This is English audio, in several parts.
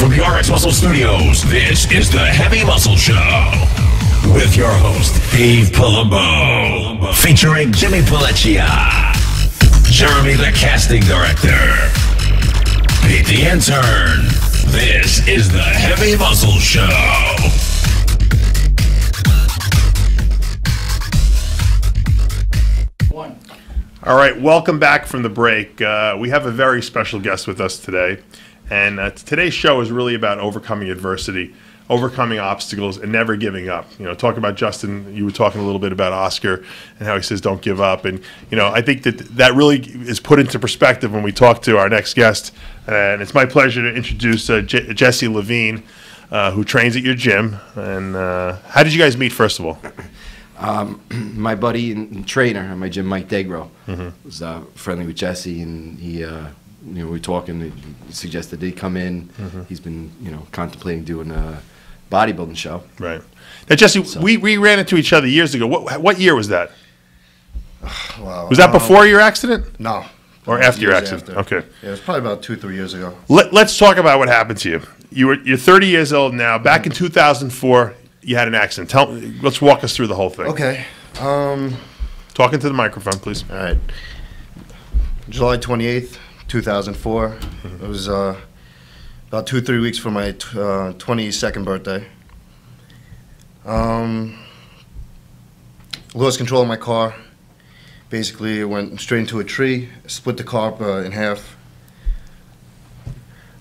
from the RX Muscle Studios, this is the Heavy Muscle Show with your host, Dave Palumbo, featuring Jimmy Pelleccia, Jeremy the casting director, Pete the intern. This is the Heavy Muscle Show. All right, welcome back from the break. We have a very special guest with us today, and today's show is really about overcoming adversity, overcoming obstacles, and never giving up. You know, talk about Justin. You were talking a little bit about Oscar and how he says don't give up, and you know, I think that really is put into perspective when we talk to our next guest. And it's my pleasure to introduce Jesse Levine, who trains at your gym. And how did you guys meet, first of all? My buddy and trainer at my gym, Mike Degro, was friendly with Jesse, and he, you know, we were talking. He suggested that he come in. He's been, you know, contemplating doing a bodybuilding show. Right. Now, Jesse, so, we ran into each other years ago. What year was that? Well, was that before your accident? No. Or after your accident? After. Okay. Yeah, it was probably about 2-3 years ago. Let's talk about what happened to you. You're 30 years old now. Back in 2004. You had an accident. Let's walk us through the whole thing. Okay. Talking to the microphone, please. All right. July 28th, 2004. It was about 2-3 weeks for my 22nd birthday. Lost control of my car. Basically, it went straight into a tree, split the car in half.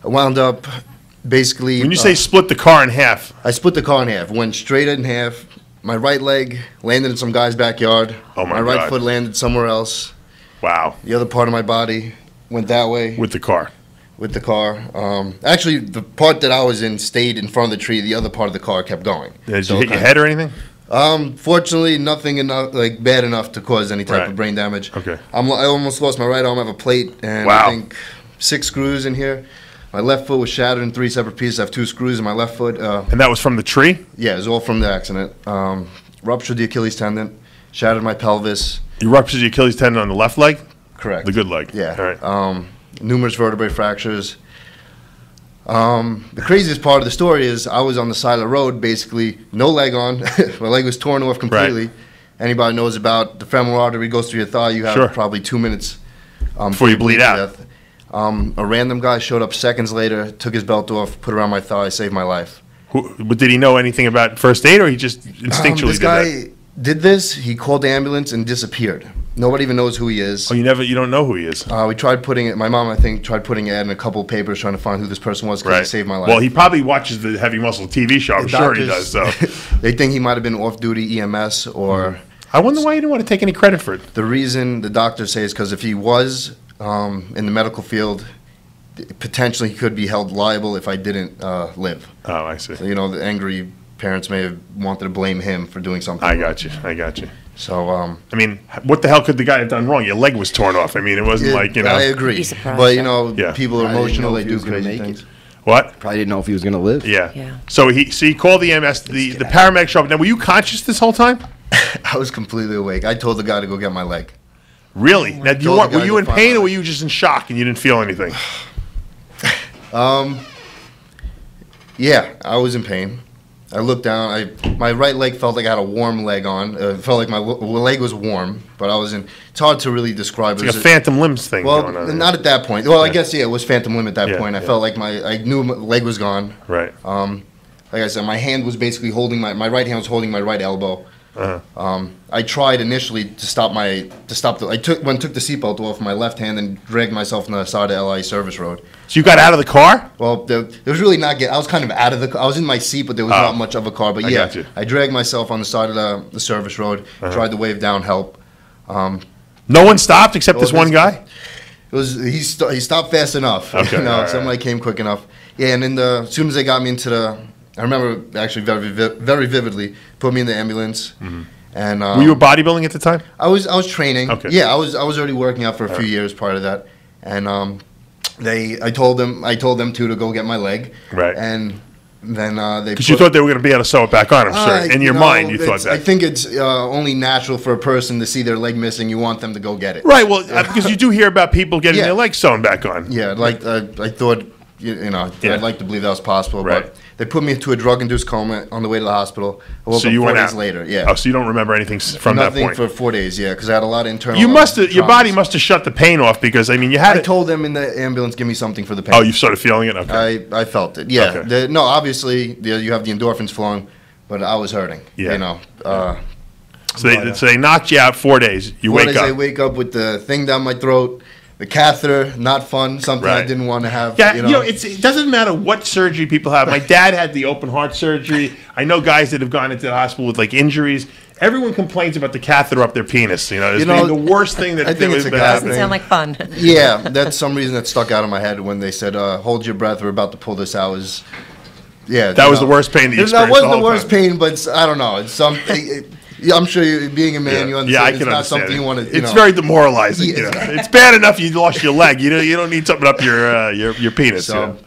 I wound up... Basically, when you say split the car in half, I split the car in half. Went straight in half. My right leg landed in some guy's backyard. Oh my God. My right foot landed somewhere else. Wow. The other part of my body went that way. With the car. With the car. Actually, the part that I was in stayed in front of the tree. The other part of the car kept going. Did you hit your head or anything? Fortunately, nothing enough, like bad enough to cause any type of brain damage. Okay. I almost lost my right arm. I have a plate and I think 6 screws in here. My left foot was shattered in 3 separate pieces. I have 2 screws in my left foot. And that was from the tree? Yeah, it was all from the accident. Ruptured the Achilles tendon, shattered my pelvis. You ruptured the Achilles tendon on the left leg? Correct. The good leg? Yeah. All right. Numerous vertebrae fractures. The craziest part of the story is I was on the side of the road, basically no leg on. My leg was torn off completely. Right. Anybody knows about the femoral artery goes through your thigh, you have probably 2 minutes before you bleed out. Death. A random guy showed up seconds later, took his belt off, put it around my thigh, saved my life. Did he know anything about first aid, or he just instinctually did that? This guy did this. He called the ambulance and disappeared. Nobody even knows who he is. Oh, you don't know who he is? We tried putting it. My mom, I think, tried putting it in a couple of papers trying to find who this person was because he saved my life. Well, he probably watches the Heavy Muscle TV show. I'm sure he does. So they think he might have been off-duty EMS or. I wonder why he didn't want to take any credit for it. The reason the doctors say is because if he was in the medical field, potentially he could be held liable if I didn't live. Oh, I see. So, you know, the angry parents may have wanted to blame him for doing something. I got you. I got you. So, I mean, what the hell could the guy have done wrong? Your leg was torn off. I mean, it wasn't like, you know. I agree. But, you know, people are emotional. They do crazy things. What? Probably didn't know if he was going to live. Yeah. So he called the EMS. The paramedic showed up. Now, were you conscious this whole time? I was completely awake. I told the guy to go get my leg. Really? Now, were you in pain or were you just in shock and you didn't feel anything? Yeah, I was in pain. I looked down. My right leg felt like I had a warm leg on. It felt like my leg was warm, but I was in. It's hard to really describe. It's like a phantom limbs thing going on. Well, not at that point. Well, I guess it was phantom limb at that point. I felt like I knew my leg was gone. Right. Like I said, my hand was basically holding my right hand was holding my right elbow. I tried initially to stop I took the seatbelt off my left hand and dragged myself on the side of LA service road. So you got out of the car? Well, there was really not I was kind of out of the car. I was in my seat, but there was not much of a car. But yeah, I dragged myself on the side of the service road, tried to wave down help. No one stopped except this one guy? He stopped fast enough. Okay, you know, somebody came quick enough. Yeah, and then as soon as they got me into I remember actually very vividly, put me in the ambulance. And were you bodybuilding at the time? I was training. Okay. Yeah, I was already working out for a few years prior to that. And I told them to go get my leg. Right. And then they because you thought they were going to be able to sew it back on. I'm sure. In your mind, you thought that. I think it's only natural for a person to see their leg missing. You want them to go get it. Right. Well, because you do hear about people getting their legs sewn back on. Yeah. Like I thought Yeah. I'd like to believe that was possible, Right. but they put me into a drug-induced coma on the way to the hospital. I woke So up you 4 went days out later. Yeah. Oh, so you don't remember anything from that Nothing point? for 4 days. Yeah, because I had a lot of internal. You must have. Your traumas. body must have shut the pain off because I mean, you had. I told them in the ambulance, give me something for the pain. Oh, you started feeling it. Okay. I felt it. Yeah. Okay. No, obviously you have the endorphins flowing, but I was hurting. Yeah. You know. So they knocked you out 4 days. You 4 wake days I up. wake up with the thing down my throat, the catheter, not fun, something I Right. didn't want to have. Yeah, you know. it doesn't matter what surgery people have. My dad had the open heart surgery. I know guys that have gone into the hospital with like injuries. Everyone complains about the catheter up their penis. You know, it's being the worst thing that I think it's a guy happened. thing. Doesn't sound like fun. Yeah, that's some reason that stuck out of my head when they said, "Hold your breath, we're about to pull this out." That was the worst pain that you That experienced was the the whole worst time. pain, but I don't know. It's something. Yeah, I'm sure being a man, you understand. Yeah, I it's can not understand. something you want to. It's very demoralizing. Yeah. You know? It's bad enough you lost your leg. You don't need something up your penis. So, you know?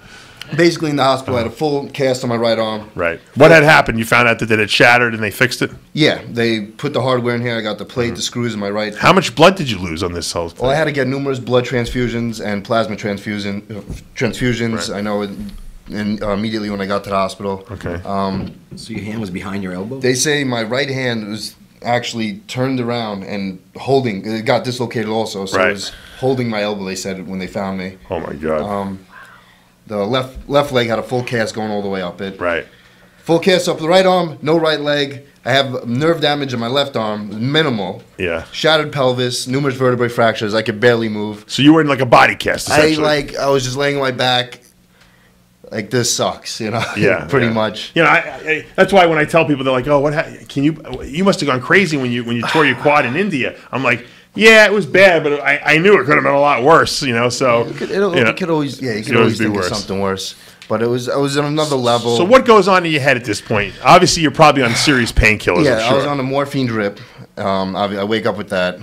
basically, in the hospital, I had a full cast on my right arm. Right. What had happened? You found out that it had shattered and they fixed it. Yeah, they put the hardware in here. I got the plate, the screws in my right. How much blood did you lose on this whole thing? Well, I had to get numerous blood transfusions and plasma transfusions. Right. I know, immediately when I got to the hospital. Okay. So your hand was behind your elbow? They say my right hand was actually turned around and holding. It got dislocated also, so Right. it was holding my elbow. They said when they found me. Oh my God. The left leg had a full cast going all the way up it. Right. Full cast up the right arm, no right leg. I have nerve damage in my left arm, minimal. Yeah. Shattered pelvis, numerous vertebrae fractures. I could barely move. So you were in like a body cast. Essentially. I was just laying on my back. Like, this sucks, you know. Yeah, pretty yeah. much. You know, I that's why when I tell people, they're like, "Oh, what? Can you must have gone crazy when you tore your quad in India." I'm like, "Yeah, it was bad, but I knew it could have been a lot worse." You know, so It could always, you could always always be think worse. of something worse. But I was on another level. So what goes on in your head at this point? Obviously, you're probably on serious painkillers. Yeah, I'm sure. I was on a morphine drip. I wake up with that.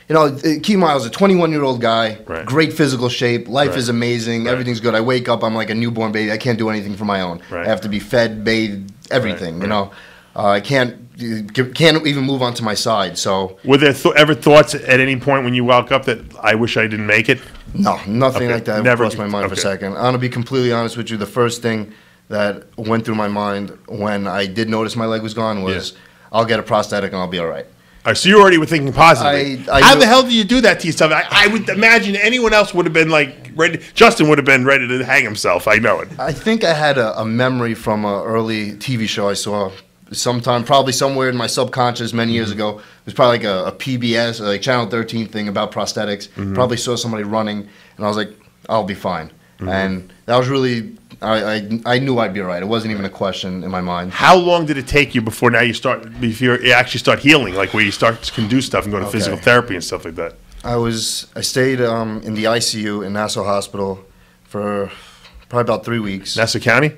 You know, Kimo, I was a 21-year-old guy, Right. great physical shape, life Right. is amazing, Right. everything's good. I wake up, I'm like a newborn baby. I can't do anything for my own. Right. I have to be fed, bathed, everything. Right. You know, I can't even move onto my side. So Were there ever thoughts at any point when you woke up that I wish I didn't make it? no, nothing Okay. like that Never- crossed my mind for a okay. second. I'm gonna be completely honest with you. The first thing that went through my mind when I did notice my leg was gone was, I'll get a prosthetic and I'll be all right. All right, so you already were thinking positively. I How knew- the hell do you do that to yourself? I would imagine anyone else would have been like ready. Justin would have been ready to hang himself. I know it. I think I had a memory from an early TV show I saw sometime, probably somewhere in my subconscious many years ago. It was probably like a PBS, like Channel 13 thing about prosthetics. Probably saw somebody running, and I was like, I'll be fine. And that was really, I knew I'd be all right. It wasn't even a question in my mind. How long did it take you before you actually start healing, like where you can do stuff and go to Okay. physical therapy and stuff like that? I stayed in the ICU in Nassau Hospital for probably about 3 weeks. Nassau County?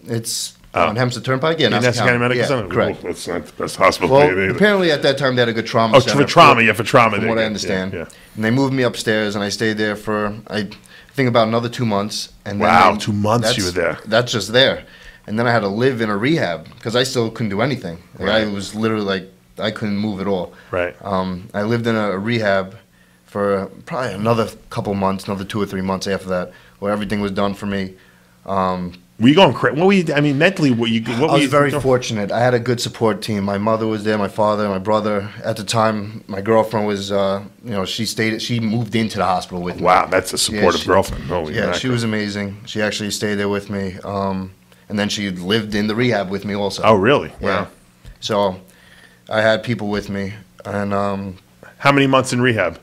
It's on Hempstead Turnpike. Yeah, Nassau County Medical yeah, Center? correct. Oh, that's not the best hospital. Well, either. apparently at that time they had a good trauma Oh, center. for trauma, yeah, for trauma. From they what I did. understand. Yeah. And they moved me upstairs, and I stayed there for, I think, about another 2 months. And then Wow, they- 2 months that's- you were there. That's just there. And then I had to live in a rehab because I still couldn't do anything. Like, I Right. was literally like, I couldn't move at all. Right. I lived in a rehab for probably another couple months, another 2 or 3 months after that, where everything was done for me. Were you going crazy? What were you? I mean, mentally, what I were was you very doing? fortunate. I had a good support team. My mother was there, my father, my brother. At the time, my girlfriend was, she moved into the hospital with me. Wow, that's a supportive she- girlfriend. Holy Yeah, mackerel. she was amazing. She actually stayed there with me. And then she lived in the rehab with me also. Oh, really? Yeah. Wow. So I had people with me. And How many months in rehab?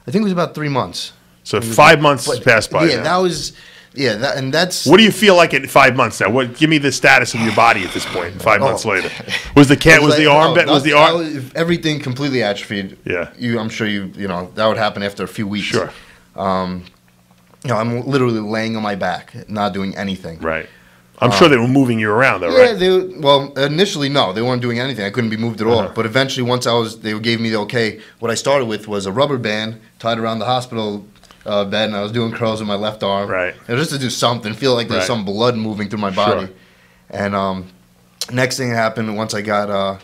I think it was about 3 months. So 5 months has passed by. Yeah, now. that was, and that's. What do you feel like at 5 months now? Give me the status of your body at this point. 5 months later, was the cat? Was the arm? Was the arm? Everything completely atrophied. Yeah. I'm sure that would happen after a few weeks. Sure. I'm literally laying on my back, not doing anything. Right. I'm sure they were moving you around, though, Yeah, right? initially no, they weren't doing anything. I couldn't be moved at all. Uh-huh. But eventually, once they gave me the okay. What I started with was a rubber band tied around the hospital bed, and I was doing curls with my left arm. Right. And just to do something, feel like there's Right. some blood moving through my body. Sure. And next thing that happened once I got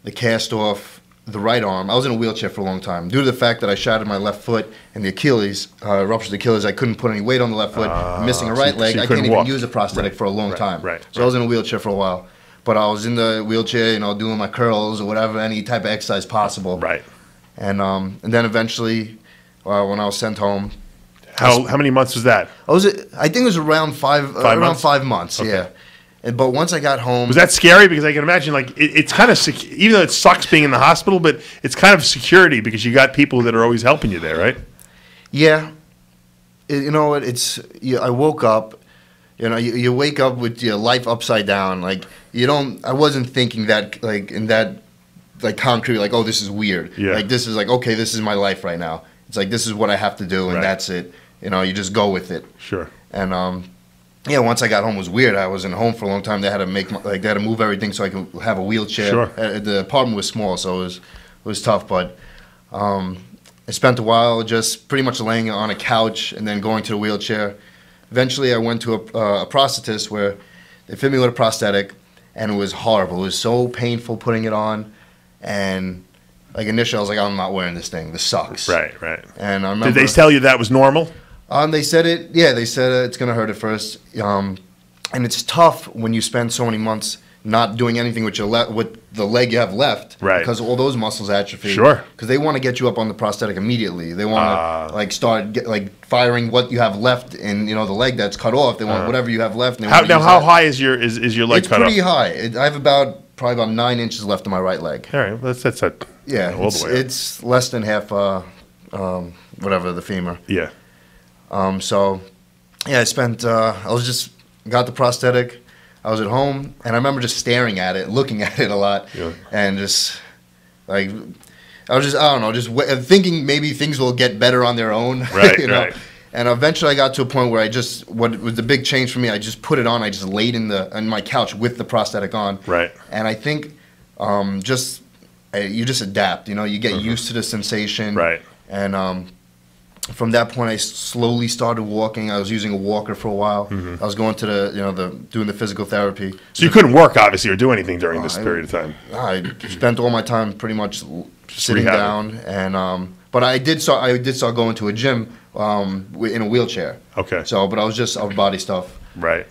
the cast off, the right arm. I was in a wheelchair for a long time. Due to the fact that I shattered my left foot and the Achilles, ruptured the Achilles, I couldn't put any weight on the left foot. Missing a right leg, so I couldn't can't even walk. use a prosthetic for a long time. So I Right. was in a wheelchair for a while. But I was in the wheelchair, doing my curls or whatever, any type of exercise possible. Right. And then eventually, when I was sent home, How many months was that? I think it was around 5 months. Okay. Yeah. But once I got home, Was that scary? Because I can imagine, like, it's kind of even though it sucks being in the hospital, but it's kind of security because you got people that are always helping you there, right? yeah, you know what? I woke up. You wake up with your life upside down. Like I wasn't thinking that like in that like concrete. Like, oh, this is weird. Yeah. Like this is like, okay, this is my life right now. It's like this is what I have to do, and Right. that's it. You just go with it. Sure. And once I got home, it was weird. I was in home for a long time. They had to they had to move everything so I could have a wheelchair. Sure. The apartment was small, so it was tough. But I spent a while just pretty much laying on a couch and then going to the wheelchair. Eventually, I went to a prosthetist where they fit me with a prosthetic, and it was horrible. It was so painful putting it on, and like initially, I was like, I'm not wearing this thing. This sucks. Right. And I remember, Did they tell you that was normal? They said it. Yeah, they said it's gonna hurt at first, and it's tough when you spend so many months not doing anything with with the leg you have left, Right. Because all those muscles atrophy. Sure. Because they want to get you up on the prosthetic immediately. They want to start firing what you have left in the leg that's cut off. They want whatever you have left. And they want How high is your leg It's cut off? pretty high. I have probably about 9 inches left on my right leg. All right, that's that. Yeah, all the way up. it's less than half. Whatever the femur. Yeah. So, yeah, got the prosthetic. I was at home, and I remember just staring at it, looking at it a lot, and just, I don't know, thinking maybe things will get better on their own. Right, right. And eventually I got to a point where what was the big change for me, I just put it on, I just laid on my couch with the prosthetic on. Right. And I think you just adapt, you get used to the sensation. Right. And from that point, I slowly started walking. I was using a walker for a while. I was going to doing the physical therapy. So you couldn't work, obviously, or do anything during this period of time. I spent all my time pretty much sitting down, and but I did start going to a gym in a wheelchair. Okay. But I was just upper body stuff. Right.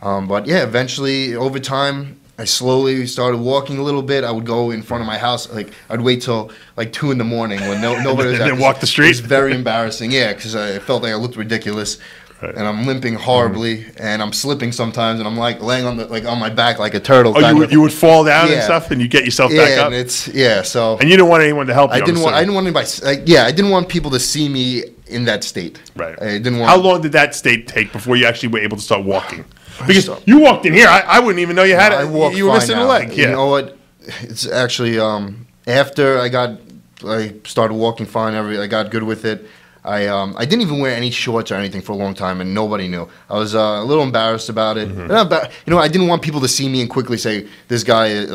But yeah, eventually over time, I slowly started walking a little bit. I would go in front of my house. I'd wait till 2 in the morning when nobody was And there. then walk the street? It was very embarrassing. Yeah, because I felt like I looked ridiculous. Right. And I'm limping horribly, and I'm slipping sometimes, and I'm laying on my back like a turtle. Oh, you would fall down and Yeah. stuff, and you get yourself back up. And so And you didn't want anyone to help you. I didn't want anybody. I didn't want people to see me in that state. Right. I didn't want. How long did that state take before you actually were able to start walking? Because you walked in here, I wouldn't even know you had I walk you were fine missing now. a leg. Yeah. You know what? It's actually after I started walking fine. I got good with it. I didn't even wear any shorts or anything for a long time, and nobody knew. I was a little embarrassed about it. I didn't want people to see me and quickly say this guy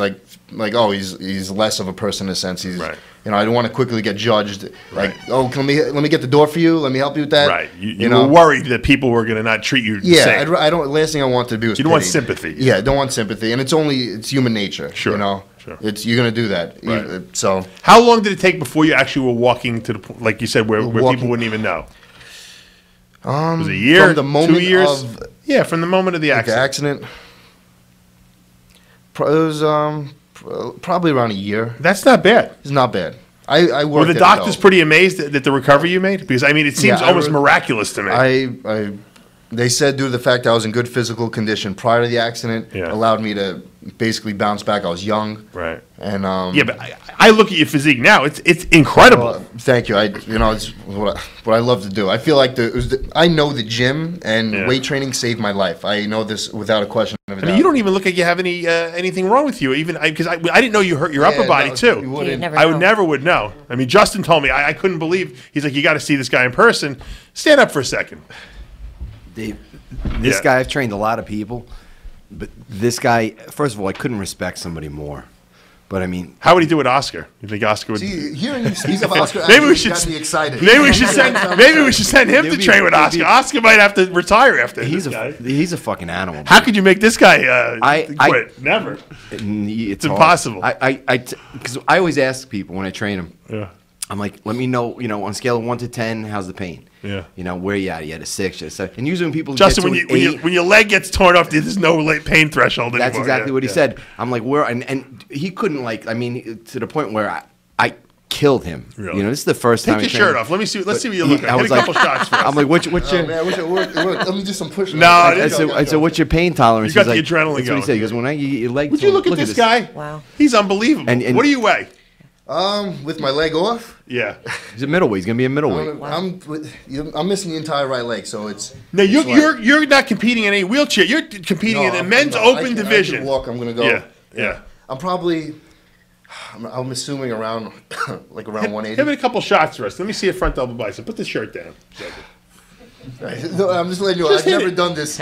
oh, he's less of a person in a sense. He's Right. I don't want to quickly get judged. Right. Oh, let me get the door for you. Let me help you with that. Right. You were worried that people were going to not treat you the same. I don't. Last thing I want to do is You don't want pity. sympathy. Yeah, I don't want sympathy, and it's human nature. Sure, sure. You're gonna do that. Right. So How long did it take before you actually were walking to the point, like you said, where people wouldn't even know? Was it a year? from the moment 2 years? of Yeah, from the moment of the the accident. accident, it was probably around a year. That's not bad. It's not bad. I Were worked the at it, doctors though. pretty amazed at the recovery you made? Because, I mean, it seems Yeah, I almost re- miraculous to me. They said due to the fact I was in good physical condition prior to the accident, Yeah. allowed me to basically bounce back. I was young, Right. and Yeah, but I look at your physique now. It's incredible. well, thank you. It's what I love to do. I feel like I know the gym and Yeah. weight training saved my life. I know this without a question of a I doubt. mean, you don't even look like you have anything wrong with you. Even because I didn't know you hurt your upper Yeah, body no, too. you wouldn't. never I would know. never would know. I mean, Justin told me. I couldn't believe. He's like, you got to see this guy in person. Stand up for a second. Dave, this Yeah. guy, I've trained a lot of people, but this guy, first of all, I couldn't respect somebody more. But I mean, How would he do with Oscar? You think Oscar would? See, hearing you speak of Oscar Maybe we actually should. got me excited. Maybe we should send him to train with Oscar. Oscar might have to retire after this guy. he's a fucking animal. How could you make this guy quit? Never. It's impossible. Because I always ask people when I train them. Yeah. I'm like, let me know, on a scale of 1 to 10, how's the pain? Yeah. Where you at? You at a 6, you at a 7. And usually when people Justin, get to an 8, when your leg gets torn off, there's no pain threshold anymore. that's exactly what he said. I'm like, where? And he couldn't to the point where I killed him. Really? This is the first time. Take your shirt off. Let's see what you look like. I Get was a couple shots for us. I'm like, what's your? Let me do some push-ups. No, I said, what's your pain tolerance? You got He's the adrenaline that's going. what he said. He goes, when your leg. Would you look at this guy? Wow. He's unbelievable. And what do you weigh? With my leg off. Yeah. He's a middleweight. He's gonna be a middleweight. I'm missing the entire right leg, so it's. No, you're not competing in any wheelchair. You're competing in the men's open division. I can walk. I'm gonna go. Yeah. I'm assuming around like around 180. Give it a couple shots for us. Let me see a front double bicep. Put the shirt down. No, I'm just letting you know. I've never done this.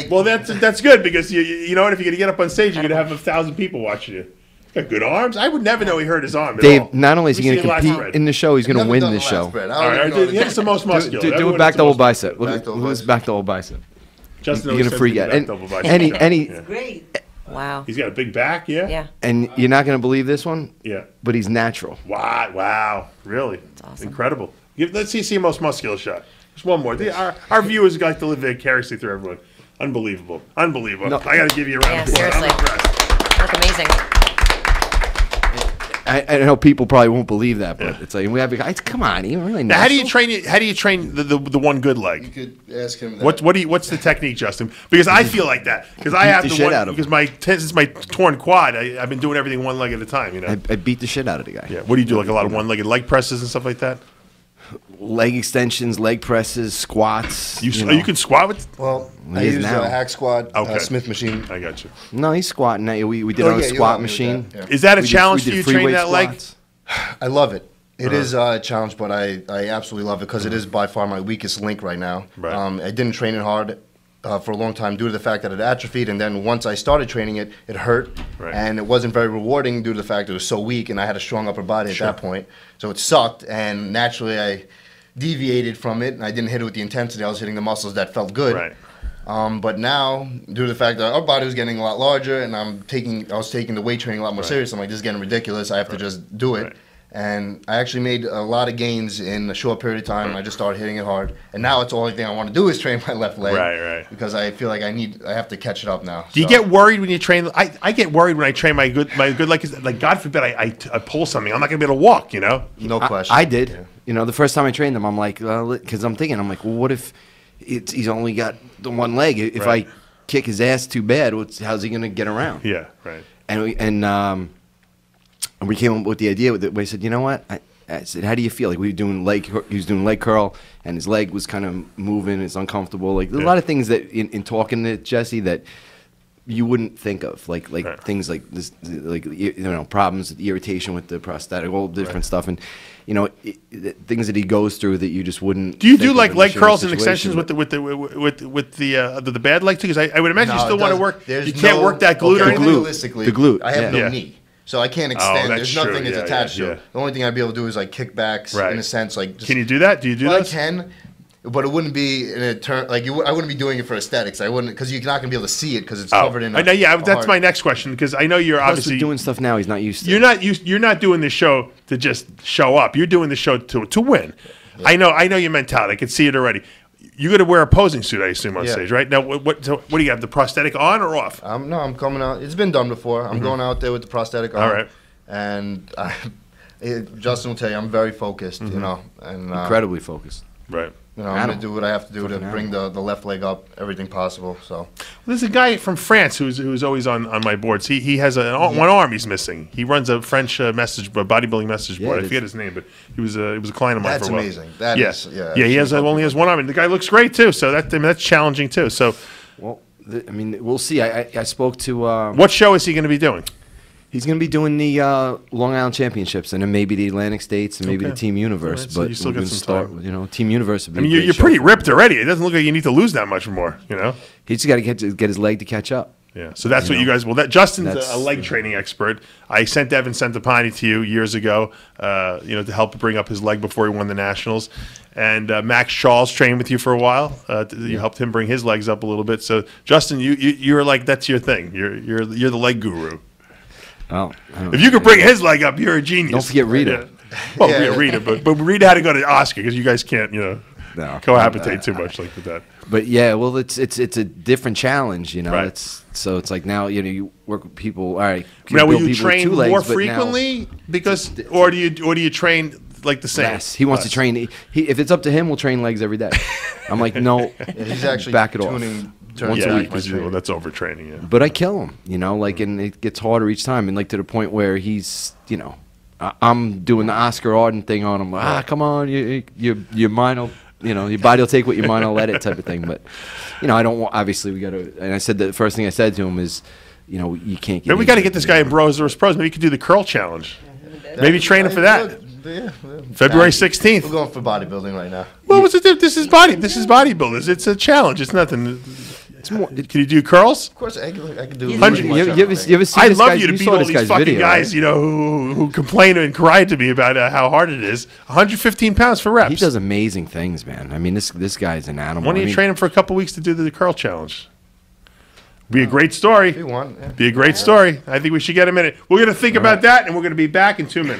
Well, that's good because you know what? If you're gonna get up on stage, you're gonna have 1,000 people watching you. Got good arms. I would never know he hurt his arm. Dave, at all. not only is he going to compete in the show, he's going to win this show. All right, here's the most muscular. Do a back double bicep. Look at his back double bicep. Justin, you're going to freak out. It's great. Wow. He's got a big back, yeah? Yeah. And you're not going to believe this one? Yeah. But he's natural. Wow. Really? That's awesome. Incredible. Let's see your most muscular shot. Just one more. Our viewers like to live vicariously through everyone. Unbelievable. No. I got to give you a round of applause. Seriously. I'm impressed. That's amazing. I know people probably won't believe that, but it's like we have guys. Come on, you're really natural. Now, how do you train the one good leg? You could ask him that. What's the technique, Justin? Because I feel like that because I have the the shit one out of because since my torn quad, I've been doing everything one leg at a time. I beat the shit out of the guy. Yeah. What do you do? Like a lot of one-legged leg presses and stuff like that. Leg extensions, leg presses, squats. You can squat with. Well, I is use now. a hack squad, Okay. Smith machine. I got you. No, he's squatting. We did it on a you squat helped me with machine. that, Is that a We challenge did for you free train weight that leg? squats. I love it. It is a challenge, but I absolutely love it because it is by far my weakest link right now. Right. I didn't train it hard for a long time due to the fact that it atrophied, and then once I started training it, it hurt, Right. and it wasn't very rewarding due to the fact that it was so weak, and I had a strong upper body at that point. So it sucked, and naturally I deviated from it, and I didn't hit it with the intensity. I was hitting the muscles that felt good. Right. But now, due to the fact that our body was getting a lot larger, and I was taking the weight training a lot more serious, I'm like, this is getting ridiculous. I have to just do it. Right. And I actually made a lot of gains in a short period of time. I just started hitting it hard, and now it's the only thing I want to do is train my left leg. Right. Because I feel like I have to catch it up now. Do you get worried when you train? I get worried when I train my good leg. Like God forbid I pull something, I'm not gonna be able to walk. No question. I did. Yeah. The first time I trained him, I'm like, because I'm thinking, well, what if he's only got the one leg? If Right. I kick his ass too bad, how's he gonna get around? Yeah. Right. And we came up with the idea that we said, you know what? I said, how do you feel? Like he was doing leg curl, and his leg was kind of moving. It's uncomfortable. Like there's a lot of things that in talking to Jesse that you wouldn't think of, like Right. things like this, like problems, irritation with the prosthetic, all different stuff, and things that he goes through that you just wouldn't. Do you think do of like in a leg certain curls and situation, extensions with the bad leg too? Because I would imagine No, you still it want to doesn't. work. There's You can't no- work that glute or okay, anything. realistically, The glute, I have yeah. no Yeah. knee. So I can't extend. that's There's true. nothing that's Yeah, attached yeah. to it. The only thing I'd be able to do is like kickbacks Right. in a sense. Like just, Can you do that? Do you do well, I those? can, but it wouldn't be in a turn. Like I wouldn't be doing it for aesthetics. I wouldn't because you're not gonna be able to see it because it's covered in. I know. Yeah, that's hard- my next question because I know you're Plus, obviously with doing stuff now he's not used to. You're not doing this show to just show up. You're doing the show to win. Yeah. I know your mentality. I can see it already. You got to wear a posing suit, I assume, on Yeah. stage, right? Now, what do you have? The prosthetic on or off? No, I'm coming out. It's been done before. I'm going out there with the prosthetic on. All right. And Justin will tell you, I'm very focused. And Incredibly focused. Right. I'm gonna do what I have to do to bring the left leg up, everything possible. So There's a guy from France who's always on my boards. He has one arm he's missing. He runs a French bodybuilding message board. I forget his name, but he was a client of mine that's for a while. amazing. That yeah. is, He only has one arm, and the guy looks great too. So that's challenging too. So Well, we'll see. I spoke to. what show is he going to be doing? He's going to be doing the Long Island Championships, and then maybe the Atlantic States, and maybe Okay. the Team Universe. All right, so but you still we're got gonna some start. time. Team Universe. Would be I mean, a great you're show. pretty ripped already. It doesn't look like you need to lose that much more. He's got to get his leg to catch up. Yeah, so that's what you guys. Well, that Justin's a leg training expert. I sent Evan Centopani to you years ago, to help bring up his leg before he won the nationals. And Max Charles trained with you for a while. You helped him bring his legs up a little bit. So Justin, you're like that's your thing. You're the leg guru. Oh, if you could bring his leg up, you're a genius. Don't forget Rita. Yeah. Well, Rita, but Rita had to go to Oscar because you guys can't, cohabitate too much like with that. But yeah, well, it's a different challenge, Right. It's like now you work with people. All right, Now, will you train more frequently or do you train like the same? Yes, he wants to train. If it's up to him, we'll train legs every day. I'm like, no, he's actually back it off. Once a week. because that's overtraining. Yeah. But I kill him, and it gets harder each time, and like to the point where he's, I'm doing the Oscar Auden thing on him. Come on, your mind will, your body will take what your mind will let it type of thing. But, I don't want. Obviously, we got to. And I said the first thing I said to him is, you can't. Maybe we got to get this guy in Bros vs. Pros. Maybe he could do the curl challenge. Maybe train him for that. Yeah. February 16th. We're going for bodybuilding right now. Well, what's it? This is bodybuilders. It's a challenge. It's nothing. It's more. Can you do curls? Of course, I can do. You ever see I'd this love guy's, you to you beat saw all this these guy's fucking video, guys, right? who complain and cry to me about how hard it is. 115 pounds for reps. He does amazing things, man. I mean, this guy's an animal. Why don't you train him for a couple weeks to do the curl challenge? Be a great story. If you want, yeah. Be a great story. I think we should get him in it. We're going to think about that, and we're going to be back in 2 minutes.